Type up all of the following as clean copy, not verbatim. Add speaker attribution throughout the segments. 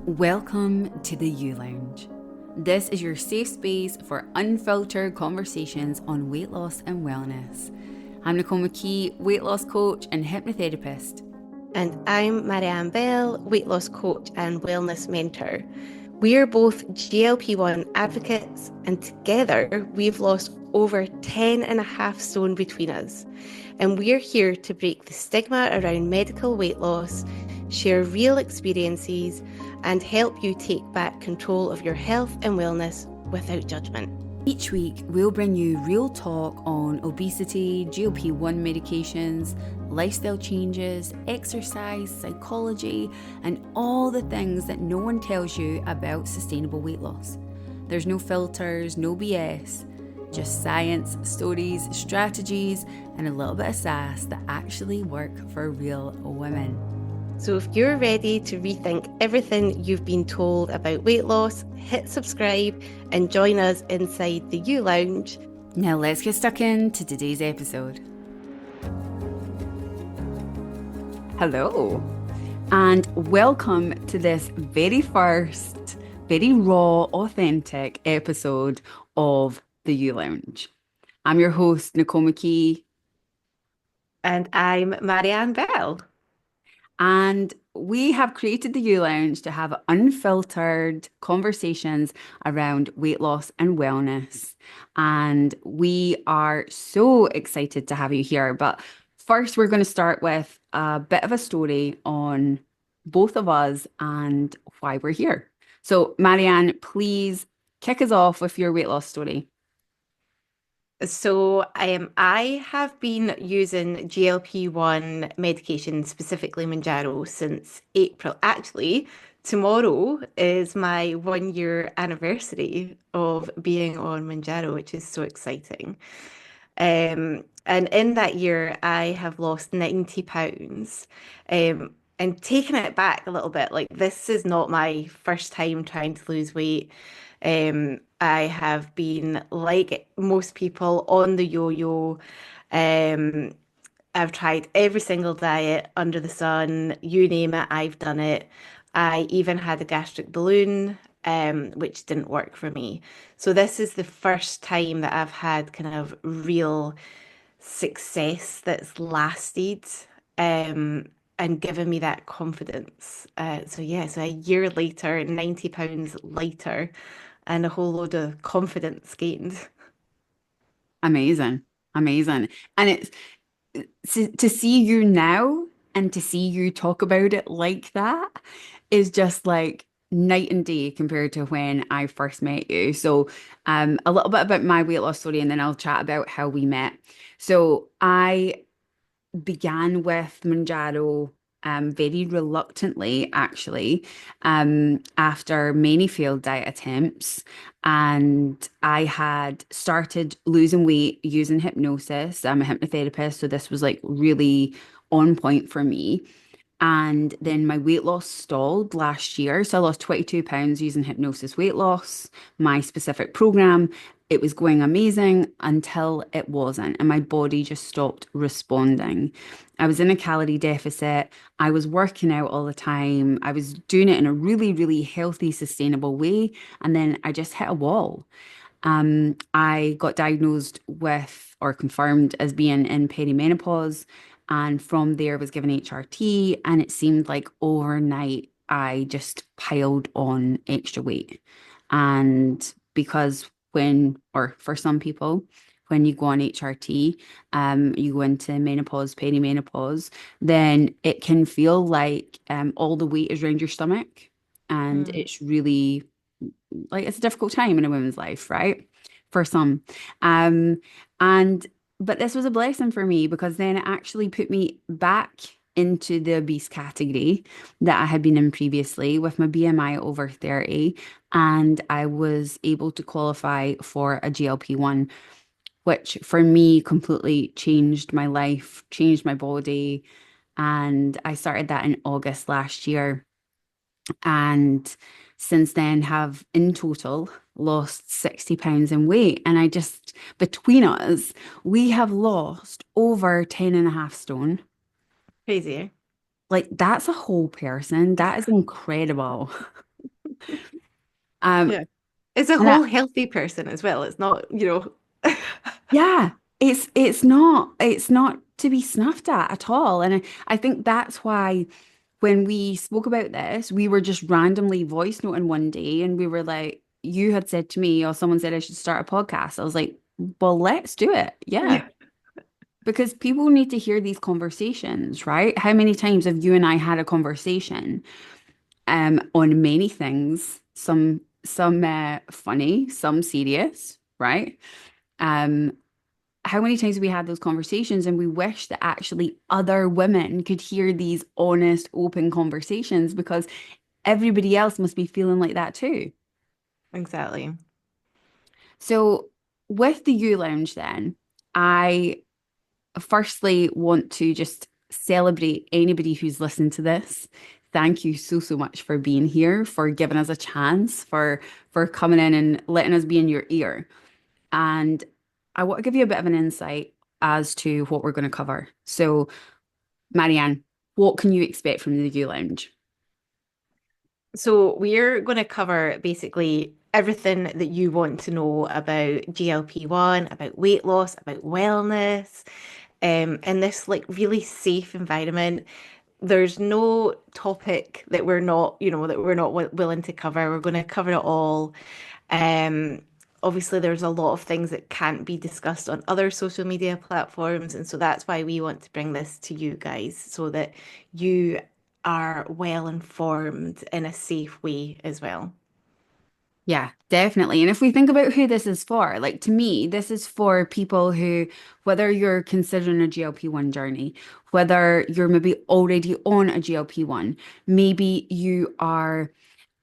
Speaker 1: Welcome to the U Lounge. This is your safe space for unfiltered conversations on weight loss and wellness. I'm Nicole McKee, weight loss coach and hypnotherapist.
Speaker 2: And I'm Marianne Bell, weight loss coach and wellness mentor. We are both GLP-1 advocates, and together we've lost over 10.5 stone between us. And we're here to break the stigma around medical weight loss, share real experiences, and help you take back control of your health and wellness without judgment.
Speaker 1: Each week, we'll bring you real talk on obesity, GLP-1 medications, lifestyle changes, exercise, psychology, and all the things that no one tells you about sustainable weight loss. There's no filters, no BS, just science, stories, strategies, and a little bit of sass that actually work for real women.
Speaker 2: So if you're ready to rethink everything you've been told about weight loss, hit subscribe and join us inside the U Lounge.
Speaker 1: Now let's get stuck into today's episode. Hello, and welcome to this very first, very raw, authentic episode of the U Lounge. I'm your host, Nicole McKee.
Speaker 2: And I'm Marianne Bell.
Speaker 1: And we have created the U Lounge to have unfiltered conversations around weight loss and wellness. And we are so excited to have you here. But first, we're going to start with a bit of a story on both of us and why we're here. So, Marianne, please kick us off with your weight loss story.
Speaker 2: So I have been using GLP-1 medication, specifically Mounjaro, since April. Actually, tomorrow is my 1 year anniversary of being on Mounjaro, which is so exciting. And in that year, I have lost 90 pounds. And taking it back a little bit, like this is not my first time trying to lose weight. I have been, like most people, on the yo-yo. Um, I've tried every single diet under the sun, you name it, I've done it. I even had a gastric balloon, which didn't work for me. So this is the first time that I've had kind of real success that's lasted, and given me that confidence. So a year later, 90 pounds lighter, and a whole load of confidence gained.
Speaker 1: Amazing. Amazing. And it's to see you now and to see you talk about it like that is just like night and day compared to when I first met you. So, a little bit about my weight loss story, and then I'll chat about how we met. So, I began with Manjaro very reluctantly, actually, after many failed diet attempts. And I had started losing weight using hypnosis. I'm a hypnotherapist, so this was like really on point for me. And then my weight loss stalled last year. So I lost 22 pounds using hypnosis weight loss, my specific program. It was going amazing until it wasn't. And my body just stopped responding. I was in a calorie deficit. I was working out all the time. I was doing it in a really, really healthy, sustainable way. And then I just hit a wall. I got diagnosed with or confirmed as being in perimenopause, and from there was given HRT, and it seemed like overnight I just piled on extra weight. And because when, or for some people, when you go on HRT, you go into menopause, perimenopause, then it can feel like all the weight is around your stomach, and
Speaker 2: Mm.
Speaker 1: it's really like it's a difficult time in a woman's life, right? For some. Um, and but this was a blessing for me because then it actually put me back into the obese category that I had been in previously with my BMI over 30. And I was able to qualify for a GLP-1, which for me completely changed my life, changed my body. And I started that in August last year, and since then have in total lost 60 pounds in weight. And I just, between us, we have lost over 10.5 stone.
Speaker 2: Crazy.
Speaker 1: Like, that's a whole person. That is incredible. Um,
Speaker 2: Yeah. It's a
Speaker 1: and I,
Speaker 2: whole healthy person as well. It's not,
Speaker 1: yeah, it's not to be snuffed at all. And I think that's why when we spoke about this, we were just randomly voice noting one day and we were like, you had said to me, or someone said I should start a podcast. I was like, well, let's do it. Yeah.
Speaker 2: Yeah.
Speaker 1: Because people need to hear these conversations, right? How many times have you and I had a conversation on many things, some funny, some serious, right? Um, how many times have we had those conversations and we wish that actually other women could hear these honest, open conversations because everybody else must be feeling like that too.
Speaker 2: Exactly.
Speaker 1: So with the U Lounge then, I firstly want to just celebrate anybody who's listened to this. Thank you so, so much for being here, for giving us a chance, for coming in and letting us be in your ear. And I want to give you a bit of an insight as to what we're going to cover. So, Marianne, what can you expect from the U Lounge?
Speaker 2: So we're going to cover basically everything that you want to know about GLP-1, about weight loss, about wellness, in this like really safe environment. There's no topic that we're not, that we're not willing to cover. We're going to cover it all. Um, Obviously, there's a lot of things that can't be discussed on other social media platforms, and so that's why we want to bring this to you guys so that you are well informed in a safe way as well.
Speaker 1: Yeah, definitely. And if we think about who this is for, like to me, this is for people who, whether you're considering a GLP-1 journey, whether you're maybe already on a GLP-1, maybe you are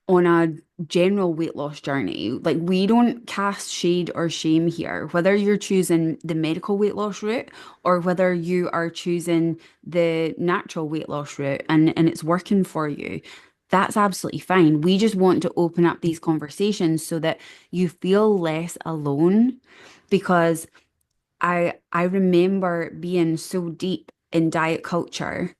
Speaker 1: on a general weight loss journey. Like we don't cast shade or shame here, whether you're choosing the medical weight loss route or whether you are choosing the natural weight loss route and it's working for you. That's absolutely fine. We just want to open up these conversations so that you feel less alone because I remember being so deep in diet culture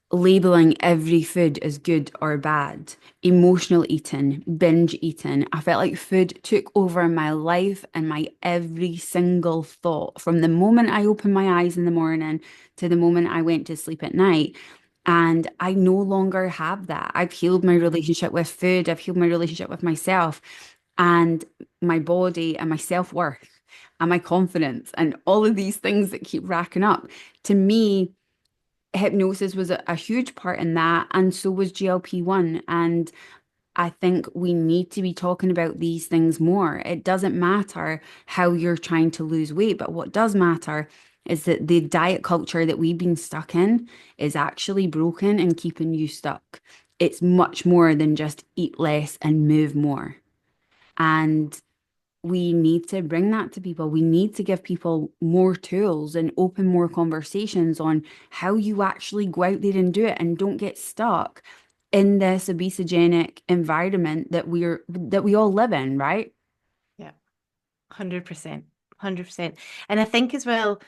Speaker 1: labeling every food as good or bad, emotional eating, binge eating. I felt like food took over my life and my every single thought from the moment I opened my eyes in the morning to the moment I went to sleep at night. And I no longer have that. I've healed my relationship with food, I've healed my relationship with myself and my body and my self-worth and my confidence and all of these things that keep racking up. To me, hypnosis was a huge part in that, and so was GLP-1. And I think we need to be talking about these things more. It doesn't matter how you're trying to lose weight, but what does matter is that the diet culture that we've been stuck in is actually broken and keeping you stuck. It's much more than just eat less and move more. And we need to bring that to people. We need to give people more tools and open more conversations on how you actually go out there and do it and don't get stuck in this obesogenic environment that we all live in, right?
Speaker 2: Yeah, 100%. 100%. And I think as well,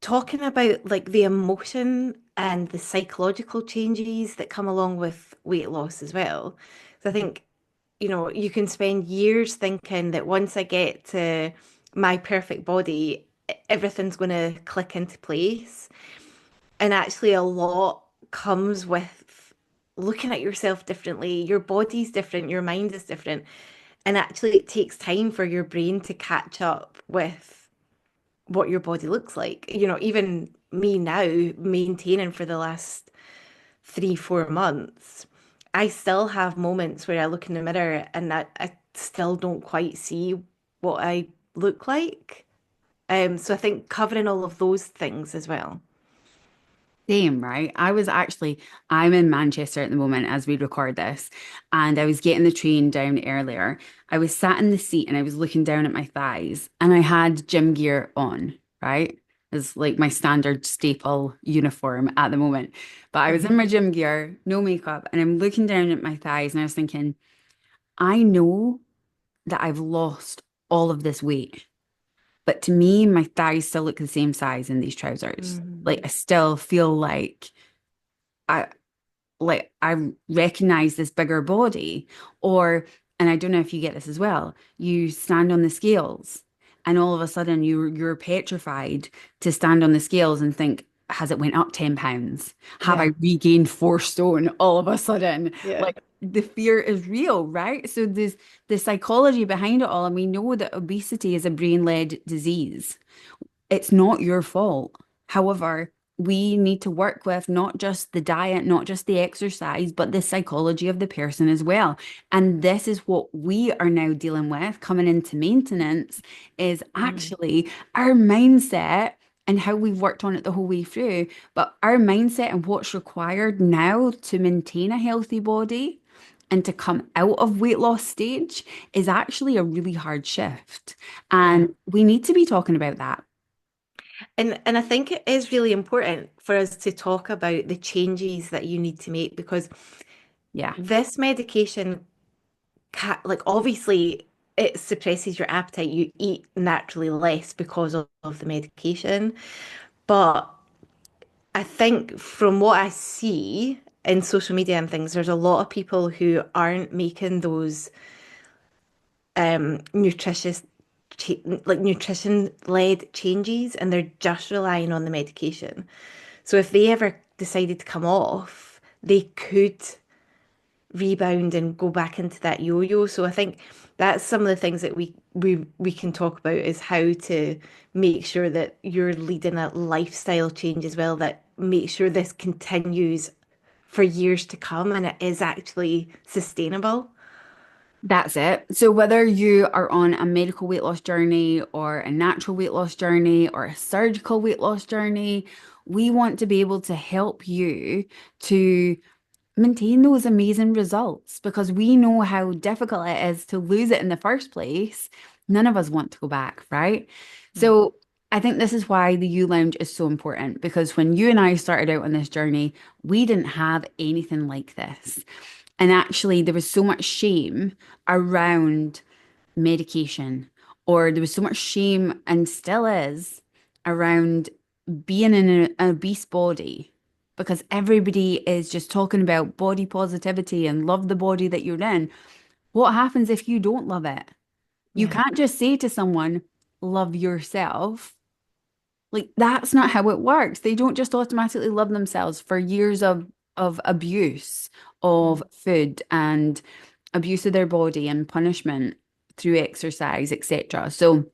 Speaker 2: talking about like the emotion and the psychological changes that come along with weight loss as well. So I think, you can spend years thinking that once I get to my perfect body, everything's going to click into place. And actually, a lot comes with looking at yourself differently. Your body's different, your mind is different. And actually, it takes time for your brain to catch up with what your body looks like. Even me now, maintaining for the last 3, 4 months, I still have moments where I look in the mirror and I still don't quite see what I look like. So I think covering all of those things as well.
Speaker 1: Same, right? I'm in Manchester at the moment as we record this, and I was getting the train down earlier. I was sat in the seat and I was looking down at my thighs, and I had gym gear on, right? It's like my standard staple uniform at the moment. But I was in
Speaker 2: Mhm.
Speaker 1: my gym gear, no makeup, and I'm looking down at my thighs, and I was thinking, I know that I've lost all of this weight. But to me, my thighs still look the same size in these trousers. Like
Speaker 2: Mhm.
Speaker 1: I still feel like like I recognize this bigger body. Or, and I don't know if you get this as well, you stand on the scales and all of a sudden you're petrified to stand on the scales and think, has it went up 10 pounds? Have I
Speaker 2: Yeah.
Speaker 1: regained 4 stone all of a sudden?
Speaker 2: Yeah.
Speaker 1: Like the fear is real, right? So there's the psychology behind it all, and we know that obesity is a brain-led disease. It's not your fault. However, we need to work with not just the diet, not just the exercise, but the psychology of the person as well. And this is what we are now dealing with coming into maintenance is
Speaker 2: Mm.
Speaker 1: actually our mindset and how we've worked on it the whole way through. But our mindset and what's required now to maintain a healthy body and to come out of weight loss stage is actually a really hard shift.
Speaker 2: Yeah.
Speaker 1: And we need to be talking about that.
Speaker 2: And I think it is really important for us to talk about the changes that you need to make because
Speaker 1: Yeah.
Speaker 2: this medication like obviously it suppresses your appetite. You eat naturally less because of the medication. But I think from what I see in social media and things, there's a lot of people who aren't making those nutritious like nutrition led changes and they're just relying on the medication. So if they ever decided to come off, they could rebound and go back into that yo-yo. So I think that's some of the things that we can talk about is how to make sure that you're leading a lifestyle change as well that makes sure this continues for years to come and it is actually sustainable.
Speaker 1: That's it. So whether you are on a medical weight loss journey or a natural weight loss journey or a surgical weight loss journey, we want to be able to help you to maintain those amazing results because we know how difficult it is to lose it in the first place. None of us want to go back, right?
Speaker 2: Yeah.
Speaker 1: So I think this is why the U Lounge is so important because when you and I started out on this journey, we didn't have anything like this. And actually, there was so much shame around medication, or there was so much shame and still is around being in an obese body because everybody is just talking about body positivity and love the body that you're in. What happens if you don't love it? You
Speaker 2: Yeah.
Speaker 1: can't just say to someone, love yourself. Like that's not how it works. They don't just automatically love themselves for years of abuse of food and abuse of their body and punishment through exercise, etc. So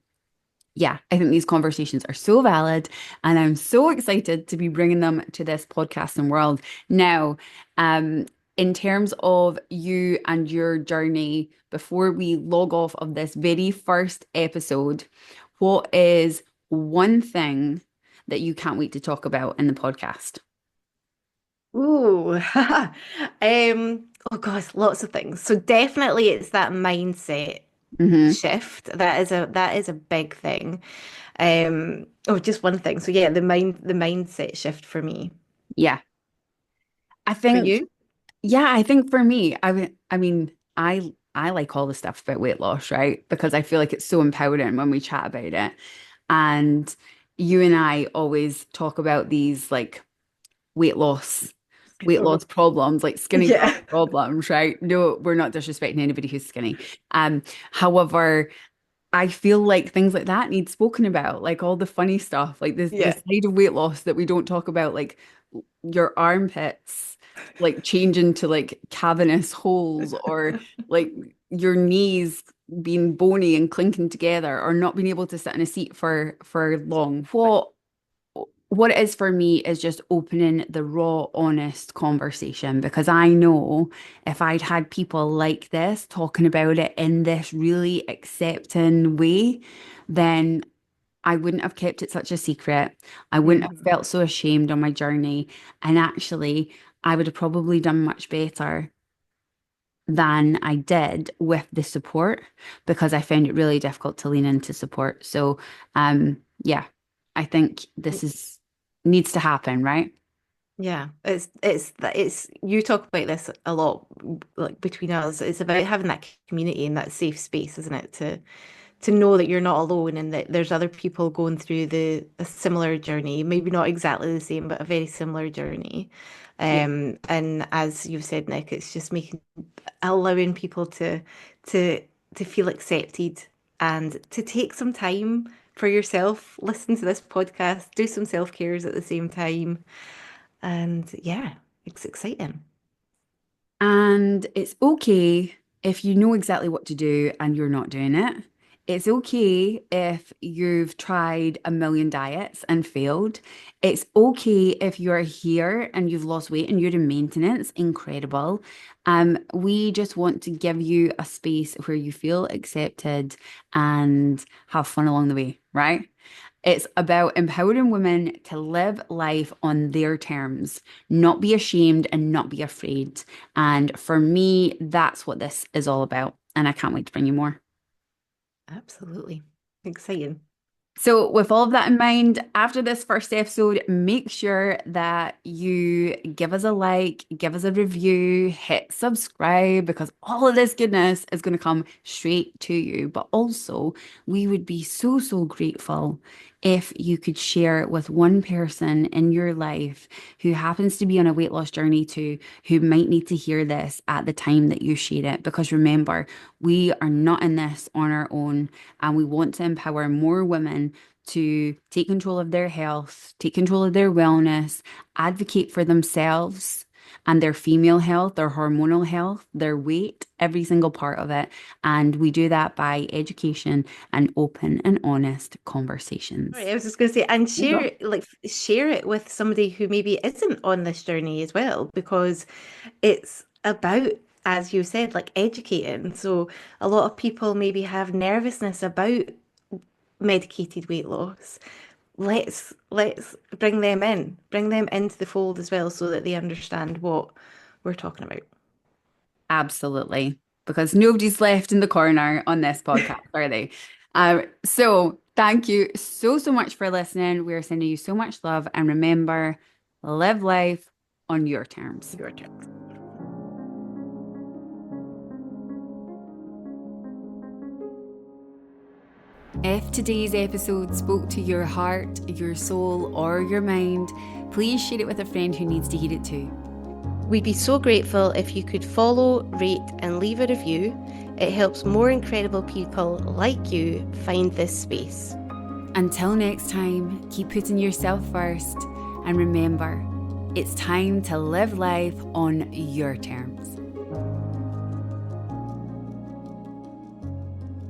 Speaker 1: yeah, I think these conversations are so valid, and I'm so excited to be bringing them to this podcasting world. Now, um, in terms of you and your journey, before we log off of this very first episode, what is one thing that you can't wait to talk about in the podcast?
Speaker 2: Ooh. Oh gosh, lots of things. So definitely it's that mindset
Speaker 1: Hmm.
Speaker 2: shift. That is a big thing. Oh, just one thing. So yeah, the mindset shift for me.
Speaker 1: Yeah, I
Speaker 2: For
Speaker 1: think.
Speaker 2: you?
Speaker 1: Yeah, I think for me, I mean, I like all the stuff about weight loss, right? Because I feel like it's so empowering when we chat about it. And you and I always talk about these like weight loss, weight loss problems, like skinny girl
Speaker 2: Yeah.
Speaker 1: problems, right? No, we're not disrespecting anybody who's skinny. However, I feel like things like that need spoken about, like all the funny stuff, like the
Speaker 2: Yeah.
Speaker 1: side of weight loss that we don't talk about, like your armpits like change into like cavernous holes or like your knees being bony and clinking together or not being able to sit in a seat for long. What it is for me is just opening the raw, honest conversation because I know if I'd had people like this talking about it in this really accepting way, then I wouldn't have kept it such a secret. I wouldn't have
Speaker 2: Mhm.
Speaker 1: felt so ashamed on my journey. And actually, I would have probably done much better than I did with the support because I found it really difficult to lean into support. So, yeah, I think this is needs to happen, right?
Speaker 2: Yeah, it's you talk about this a lot like between us. It's about having that community and that safe space, isn't it? To know that you're not alone and that there's other people going through the a similar journey, maybe not exactly the same, but a very similar journey.
Speaker 1: Yeah.
Speaker 2: And as you've said, Nick, it's just allowing people to to feel accepted and to take some time for yourself. Listen to this podcast, do some self-cares at the same time. And yeah, it's exciting.
Speaker 1: And it's okay if you know exactly what to do and you're not doing it. It's okay if you've tried a million diets and failed. It's okay if you're here and you've lost weight and you're in maintenance. Incredible. We just want to give you a space where you feel accepted and have fun along the way, right? It's about empowering women to live life on their terms, not be ashamed and not be afraid. And for me, that's what this is all about. And I can't wait to bring you more.
Speaker 2: Absolutely. Exciting.
Speaker 1: So, with all of that in mind, after this first episode, make sure that you give us a like, give us a review, hit subscribe, because all of this goodness is going to come straight to you. But also, we would be so, so grateful if you could share it with one person in your life who happens to be on a weight loss journey too, who might need to hear this at the time that you share it. Because remember, we are not in this on our own, and we want to empower more women to take control of their health, take control of their wellness, advocate for themselves and their female health, their hormonal health, their weight, every single part of it. And we do that by education and open and honest
Speaker 2: Right,
Speaker 1: conversations.
Speaker 2: I was just going to say, and
Speaker 1: There you go.
Speaker 2: share it with somebody who maybe isn't on this journey as well, because it's about, as you said, like educating. So a lot of people maybe have nervousness about medicated weight loss. Let's bring them into the fold as well, so that they understand what we're talking about.
Speaker 1: Absolutely. Because nobody's left in the corner on this podcast, are they? So thank you so, so much for listening. We're sending you so much love. And remember, live life on your terms.
Speaker 2: Your turn.
Speaker 1: If today's episode spoke to your heart, your soul, or your mind, please share it with a friend who needs to hear it too.
Speaker 2: We'd be so grateful if you could follow, rate, and leave a review. It helps more incredible people like you find this space.
Speaker 1: Until next time, keep putting yourself first. And remember, it's time to live life on your terms.